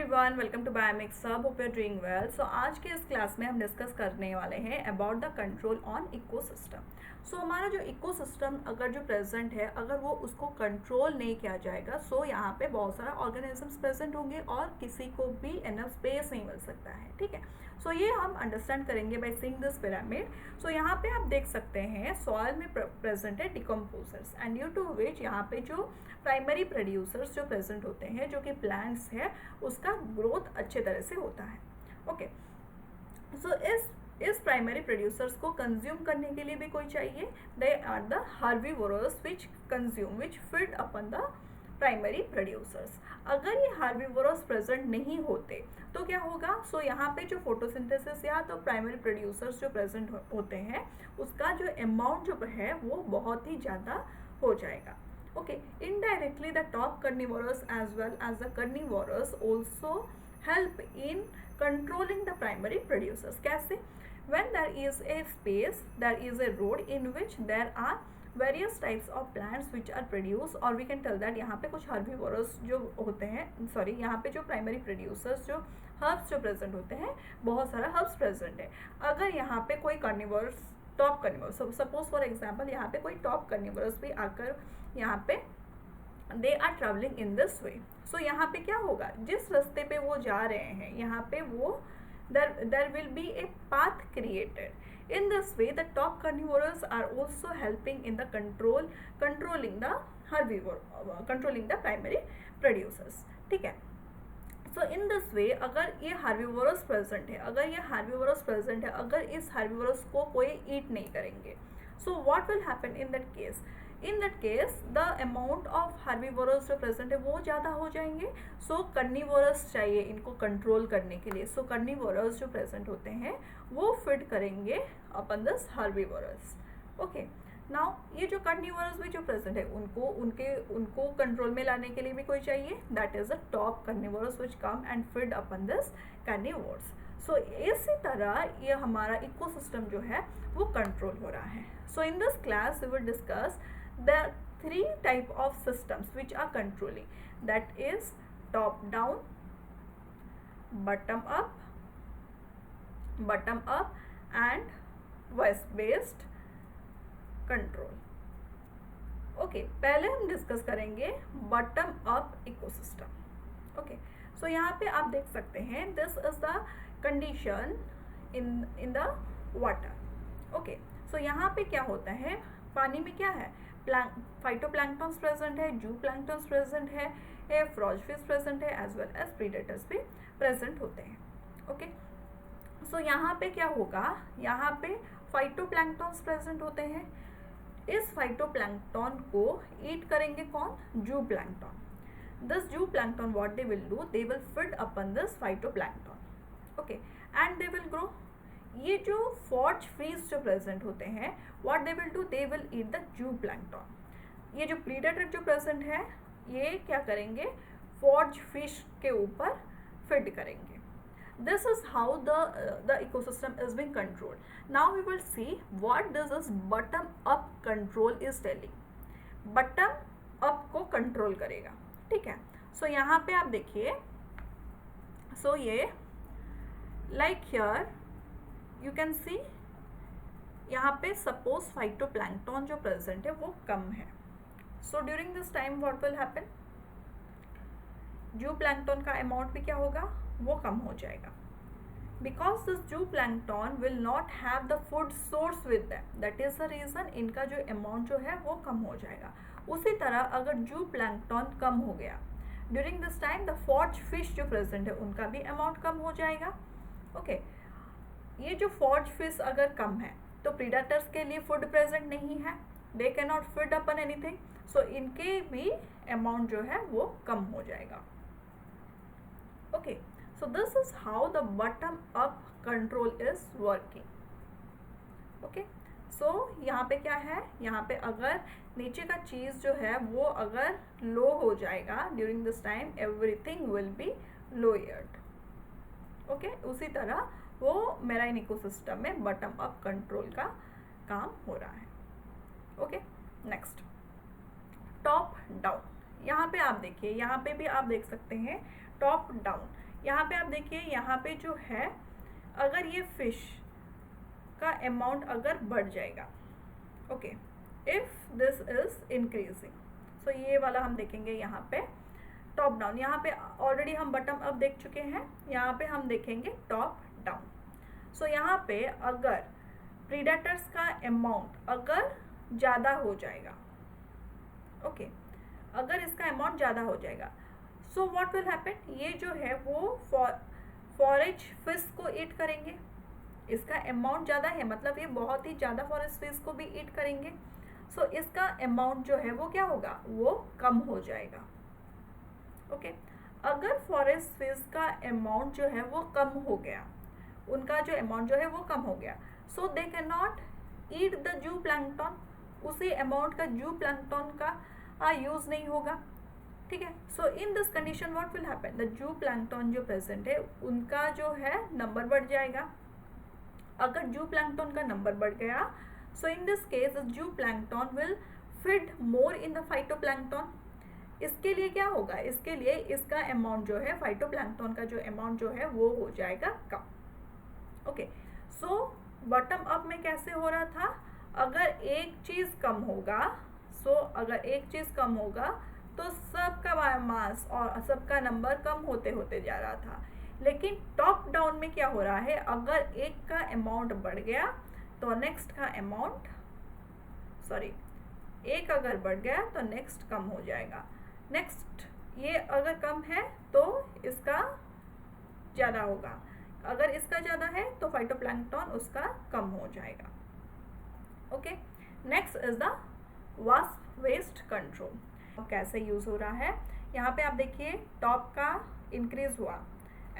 Everyone, welcome to Biomix सब। Hope you are doing well. So आज के इस क्लास में हम डिस्कस करने वाले हैं about the control on ecosystem. So हमारा जो इकोसिस्टम अगर जो प्रेजेंट है, अगर वो उसको कंट्रोल नहीं किया जाएगा, सो यहाँ पे बहुत सारा ऑर्गेनिजम्स प्रेजेंट होंगे और किसी को भी इनफ स्पेस नहीं मिल सकता है। ठीक है, सो ये हम अंडरस्टैंड करेंगे बाय सीइंग दिस पिरामिड। सो यहाँ पे आप देख सकते हैं सॉइल में प्रेजेंट है डिकम्पोजर्स एंड ड्यू टू विच यहाँ पे जो प्राइमरी प्रोड्यूसर्स जो प्रेजेंट होते हैं, जो कि प्लांट्स है, उसका ग्रोथ अच्छे तरह से होता है। ओके, सो इस प्राइमरी प्रोड्यूसर्स को कंज्यूम करने के लिए भी कोई चाहिए। They are the herbivores which consume which feed upon the primary producers. अगर ये हर्बीवोरस प्रेजेंट नहीं होते तो क्या होगा? सो यहाँ पे जो फोटोसिंथेसिस या तो प्राइमरी प्रोड्यूसर्स जो प्रेजेंट होते हैं, उसका जो अमाउंट जो है वो बहुत ही ज़्यादा हो जाएगा। Okay, indirectly the top carnivorous as well as the carnivorous also help in controlling the primary producers. कैसे? When there is a space, there is a road in which there are various types of plants which are produced, or we can tell that यहाँ पे कुछ herbivores जो होते हैं, sorry यहाँ पे जो primary producers जो herbs जो present होते हैं, बहुत सारा herbs present है। अगर यहाँ पे कोई carnivores top carnivores, suppose for example यहाँ पे कोई टॉप कार्निवरस भी आकर यहाँ पे they are travelling in this way. So यहाँ पे क्या होगा? जिस रास्ते पे वो जा रहे हैं, यहाँ पे वो there will be a path created. In this way the top carnivores are also helping in the controlling the herbivore, controlling the primary producers. ठीक है, सो इन दिस वे अगर ये हार्बीवोरस प्रेजेंट है, अगर इस हार्बीवोरस को कोई ईट नहीं करेंगे, so what will happen in that case? In that case the amount of herbivores जो प्रेजेंट है वो ज़्यादा हो जाएंगे। सो कार्निवोरस चाहिए इनको कंट्रोल करने के लिए। सो कार्निवोरस जो प्रेजेंट होते हैं वो फीड करेंगे अपन दिस हार्बीवोरस। ओके, नाउ ये जो कार्निवोरस भी जो प्रेजेंट है उनको कंट्रोल में लाने के लिए भी कोई चाहिए। That is the top carnivores which come and feed upon this carnivores. So इसी तरह ये हमारा इकोसिस्टम जो है वो कंट्रोल हो रहा है। So in this class we will discuss the 3 type of systems which are controlling, that is top down, bottom up and voice based control. Okay, पहले हम डिस्कस करेंगे bottom up ecosystem. Okay, so यहाँ पे आप देख सकते हैं this is the condition in the water. Okay, so यहाँ पे क्या होता है? पानी में क्या है? फाइटोप्लैंक्टन्स प्रेजेंट है, जू प्लैंक्टन्स प्रेजेंट है, फ्रॉगफिश प्रेजेंट है, एज वेल एज प्रीडेटर्स भी प्रेजेंट होते हैं। ओके, सो यहाँ पे क्या होगा? यहाँ पे फाइटोप्लैंक्टन्स प्रेजेंट होते हैं। इस फाइटोप्लैंक्टन को ईट करेंगे कौन? जू प्लैंक्टन। दिस जू plankton what they will do? They will feed upon this phytoplankton. Okay, and they will grow. ये जो फॉर्ज फिश जो प्रेजेंट होते हैं, what they will do? They will eat the जू प्लैंक्टन। ये जो प्रीडेटर जो प्रेजेंट है, ये क्या करेंगे? फॉर्ज फिश के ऊपर फीड करेंगे। This is how the ecosystem is being controlled. Now we will see what this bottom up control is telling. Bottom up को कंट्रोल करेगा। ठीक है, सो यहाँ पे आप देखिए, सो ये like here you can see, यहाँ पे सपोज फाइटोप्लैंक्टन जो प्रेजेंट है वो कम है। So during this time what will happen? Zooplankton का अमाउंट भी क्या होगा? वो कम हो जाएगा। Because this zooplankton will not have the food source with them, that is the reason इनका जो अमाउंट जो है वो कम हो जाएगा। उसी तरह अगर जू प्लैंक्टन कम हो गया during this time, the forge fish जो प्रेजेंट है उनका भी अमाउंट कम हो जाएगा। ओके, ये जो फॉर्ज फिश अगर कम है तो प्रीडेटर्स के लिए फूड प्रेजेंट नहीं है, they can not feed upon anything, so इनके भी अमाउंट जो है वो कम हो जाएगा। Okay, so this is how the bottom up control is working. Okay, so यहाँ पे क्या है? यहाँ पे अगर नीचे का चीज़ जो है वो अगर लो हो जाएगा during this time, everything will be lowered. Okay, उसी तरह वो मेराइन इकोसिस्टम में बॉटम अप कंट्रोल का काम हो रहा है। Okay, next top down. यहाँ पे आप देखिए, यहाँ पे भी आप देख सकते हैं टॉप डाउन। यहाँ पे आप देखिए, यहाँ पे जो है अगर ये फिश का अमाउंट अगर बढ़ जाएगा, okay, if this is increasing, so ये वाला हम देखेंगे यहाँ पे टॉप डाउन। यहाँ पे ऑलरेडी हम बटम अप देख चुके हैं, यहाँ पे हम देखेंगे टॉप डाउन। सो यहाँ पे अगर प्रीडेटर्स का अमाउंट अगर ज़्यादा हो जाएगा, ओके, अगर इसका अमाउंट ज़्यादा हो जाएगा, सो व्हाट विल हैपन, ये जो है वो फॉरेज फिश को ईट करेंगे। इसका अमाउंट ज़्यादा है मतलब ये बहुत ही ज़्यादा फॉरेज फिश को भी ईट करेंगे। सो इसका अमाउंट जो है वो क्या होगा, वो कम हो जाएगा। ओके, अगर फॉरेस्ट फिश का अमाउंट जो है वो कम हो गया, उनका जो अमाउंट जो है वो कम हो गया, so they can not eat the zooplankton, उसी अमाउंट का जू प्लैंक्टन का यूज़ नहीं होगा। ठीक है, so in this condition what will happen, the zooplankton जो प्रेजेंट है उनका जो है नंबर बढ़ जाएगा। अगर जू प्लैंक्टन का नंबर बढ़ गया, so in this case the zooplankton will feed more in the phytoplankton. इसके लिए क्या होगा, इसके लिए इसका अमाउंट जो है फाइटोप्लैंक्टन का जो अमाउंट जो है वो हो जाएगा कम। ओके, सो बॉटम अप में कैसे हो रहा था, अगर एक चीज़ कम होगा, सो अगर एक चीज़ कम होगा तो सबका बायोमास और सबका नंबर कम होते होते जा रहा था। लेकिन टॉप डाउन में क्या हो रहा है, अगर एक का अमाउंट बढ़ गया तो नेक्स्ट का अमाउंट, सॉरी, एक अगर बढ़ गया तो नेक्स्ट कम हो जाएगा। नेक्स्ट ये अगर कम है तो इसका ज़्यादा होगा, अगर इसका ज़्यादा है तो फाइटोप्लैंक्टन उसका कम हो जाएगा। Okay, next is the wasp waist control. कैसे यूज़ हो रहा है, यहाँ पे आप देखिए टॉप का इंक्रीज हुआ,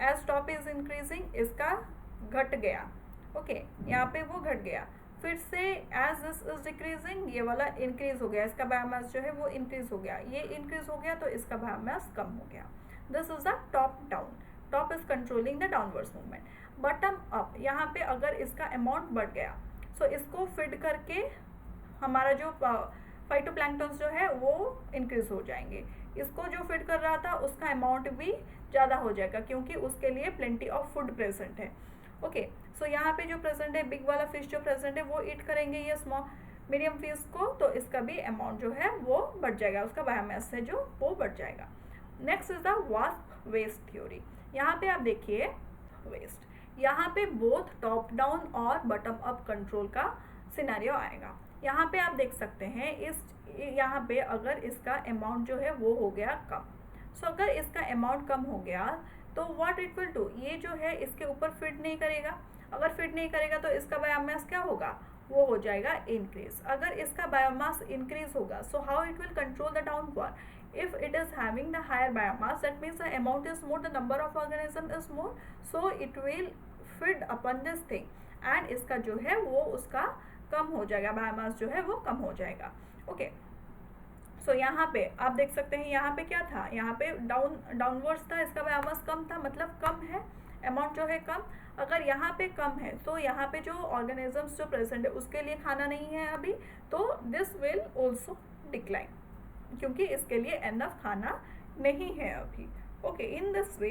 एज टॉप इज इंक्रीजिंग इसका घट गया। ओके, यहाँ पे वो घट गया, फिर से एज दिस इज डिक्रीजिंग ये वाला इंक्रीज हो गया, इसका बायोमास जो है वो इंक्रीज हो गया, ये इंक्रीज हो गया तो इसका बायोमास कम हो गया। This is the top down, top is controlling the downwards movement. Bottom up, यहाँ पे अगर इसका अमाउंट बढ़ गया, सो इसको फीड करके हमारा जो फाइटोप्लैंक्टन्स जो है वो इंक्रीज हो जाएंगे। इसको जो फीड कर रहा था उसका अमाउंट भी ज़्यादा हो जाएगा क्योंकि उसके लिए प्लेंटी ऑफ फूड प्रेजेंट है। ओके, सो यहाँ पे जो प्रेजेंट है, बिग वाला फिश जो प्रेजेंट है वो ईट करेंगे ये स्मॉल मीडियम फिश को, तो इसका भी अमाउंट जो है वो बढ़ जाएगा, उसका बायोमास है जो वो बढ़ जाएगा। Next is the wasp waist theory. यहाँ पे आप देखिए वेस्ट, यहाँ पे बोथ टॉप डाउन और बॉटम अप कंट्रोल का सिनेरियो आएगा। यहाँ पे आप देख सकते हैं इस यहाँ पे अगर इसका अमाउंट जो है वो हो गया कम, सो अगर इसका अमाउंट कम हो गया तो व्हाट इट विल डू, ये जो है इसके ऊपर फिट नहीं करेगा, अगर फिट नहीं करेगा तो इसका बायोमास क्या होगा, वो हो जाएगा इंक्रीज। अगर इसका बायोमास इंक्रीज होगा, so how it will control the downward, if it is having the higher biomass, that means the amount is more, the number of organism is more, so it will feed upon this thing and इसका जो है वो उसका कम हो जाएगा, biomass जो है वो कम हो जाएगा। ओके, सो यहाँ पे आप देख सकते हैं, यहाँ पे क्या था, यहाँ पे डाउनवर्ड्स था, इसका बायोमास कम था, मतलब कम है, अमाउंट जो है कम। अगर यहाँ पे कम है तो यहाँ पे जो ऑर्गेनिजम्स जो प्रेजेंट है उसके लिए खाना नहीं है अभी, तो दिस विल ऑल्सो डिक्लाइन क्योंकि इसके लिए एनफ खाना नहीं है अभी। ओके, इन दिस वे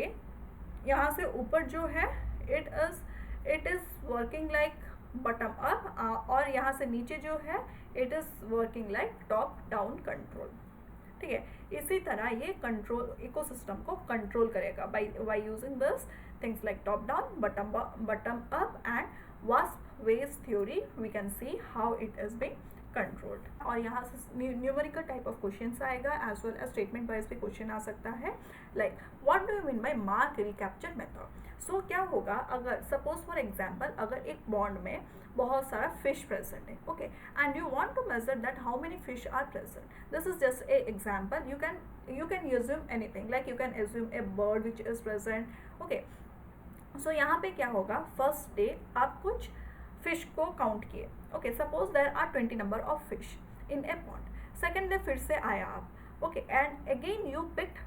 यहाँ से ऊपर जो है it is working like bottom up और यहाँ से नीचे जो है it is working like top down control. ठीक है, इसी तरह ये कंट्रोल इकोसिस्टम को कंट्रोल करेगा by using this things like top down, bottom up and wasp waist theory. We can see how it is being controlled. और यहाँ से न्यूमेरिकल टाइप ऑफ क्वेश्चन आएगा as well as statement wise भी question आ सकता है, like what do you mean by mark recapture method. So क्या होगा, अगर सपोज फॉर एग्जांपल अगर एक बॉन्ड में बहुत सारा फिश प्रेजेंट है, okay, and you want to measure that how many fish are present, this is just a example, you can assume anything, like you can assume a bird which is present. Okay, so यहाँ पे क्या होगा, first day आप कुछ fish को count किए, okay, suppose there are 20 number of fish in a pond. Second day फिर से आया आप, okay, and again you picked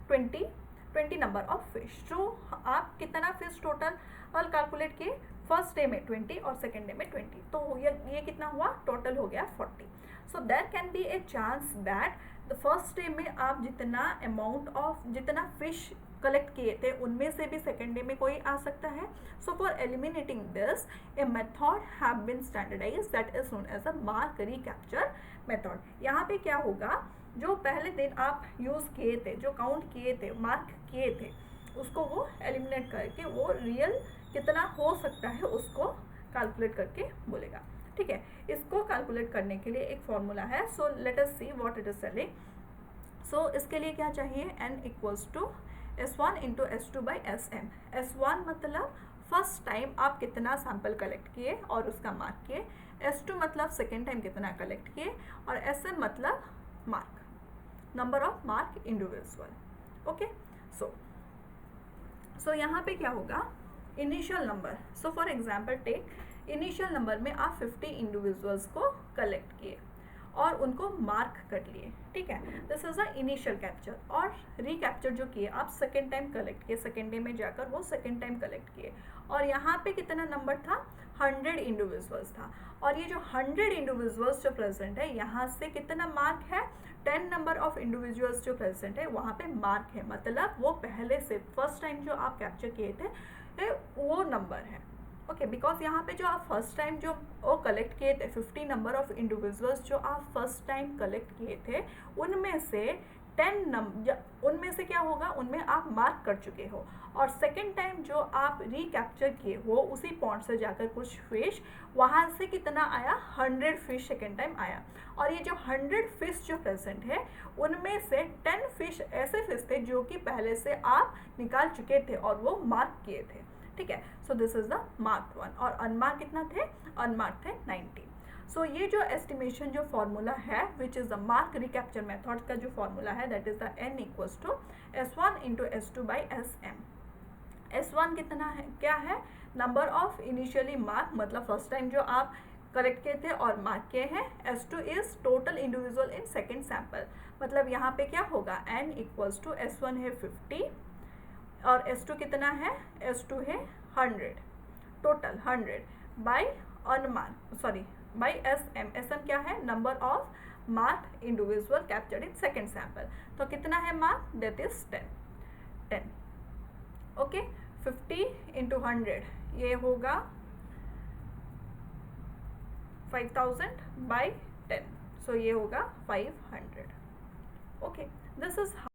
20 number of fish. जो आप कितना फिश टोटल कैलकुलेट किए, फर्स्ट डे में 20 और सेकेंड डे में 20, तो ये कितना हुआ, टोटल हो गया 40। So there can be a chance that the first day में आप जितना अमाउंट ऑफ जितना फिश कलेक्ट किए थे उनमें से भी सेकेंड डे में कोई आ सकता है. So for eliminating this a method have been standardize that is known as a mark recapture method. यहाँ पे क्या होगा, जो पहले दिन आप यूज़ किए थे, जो काउंट किए थे, मार्क किए थे, उसको वो एलिमिनेट करके वो रियल कितना हो सकता है उसको कैलकुलेट करके बोलेगा. ठीक है, इसको कैलकुलेट करने के लिए एक फॉर्मूला है. So let us see what it is telling. So इसके लिए क्या चाहिए, n equals to S1 into S2 by SM. S1 मतलब फर्स्ट टाइम आप कितना सैम्पल कलेक्ट किए और उसका मार्क किए. S2 मतलब सेकेंड टाइम कितना कलेक्ट किए. और SM मतलब mark, number of mark individual. Okay, so यहाँ पे क्या होगा, initial number. So for example take, initial number में आप 50 इंडिविजुअल्स को कलेक्ट किए और उनको मार्क कर लिए. ठीक है, this is a initial capture. और रिकैप्चर जो किए आप सेकेंड टाइम कलेक्ट किए, सेकेंड डे में जाकर वो सेकेंड टाइम कलेक्ट किए और यहाँ पे कितना नंबर था, 100 इंडिविजुअल्स था. और ये जो 100 इंडिविजुअल्स जो प्रेजेंट है, यहाँ से कितना मार्क है, 10 नंबर ऑफ इंडिविजुअल्स जो प्रेजेंट है वहाँ पे मार्क है. मतलब वो पहले से फर्स्ट टाइम जो आप कैप्चर किए थे वो नंबर है. ओके, बिकॉज यहाँ पे जो आप फर्स्ट टाइम जो वो कलेक्ट किए थे, 50 नंबर ऑफ इंडिविजुअल्स जो आप फर्स्ट टाइम कलेक्ट किए थे, उनमें से 10 नंबर, उनमें से क्या होगा, उनमें आप मार्क कर चुके हो. और सेकेंड टाइम जो आप रिकैप्चर किए हो उसी पॉइंट से जाकर कुछ फिश, वहाँ से कितना आया, 100 फिश सेकेंड टाइम आया. और ये जो 100 फिश जो प्रेजेंट है उनमें से 10 फिश ऐसे फिश थे जो कि पहले से आप निकाल चुके थे और वो मार्क किए थे. ठीक है, so this is the mark 1. और अनमार्क कितना थे, अनमार्क थे 90. सो ये जो एस्टिमेशन जो फॉर्मूला है which is the mark recapture method का जो फॉर्मूला है, that is the n equals to S1 into S2 by SM. S1 कितना है, क्या है, नंबर ऑफ इनिशियली मार्क, मतलब फर्स्ट टाइम जो आप कलेक्ट किए थे और मार्क किए हैं. S2 is total individual in second sample. मतलब यहाँ पे क्या होगा, n इक्वल्स टू S1 है 50 और S2 कितना है, S2 है 100, total 100 by unmark, sorry by SM. SM क्या है, number of mark individual captured in second sample. तो कितना है mark, that is 10. Okay, 50 into 100 ये होगा 5000 बाई 10. सो ये होगा 500. Okay, this is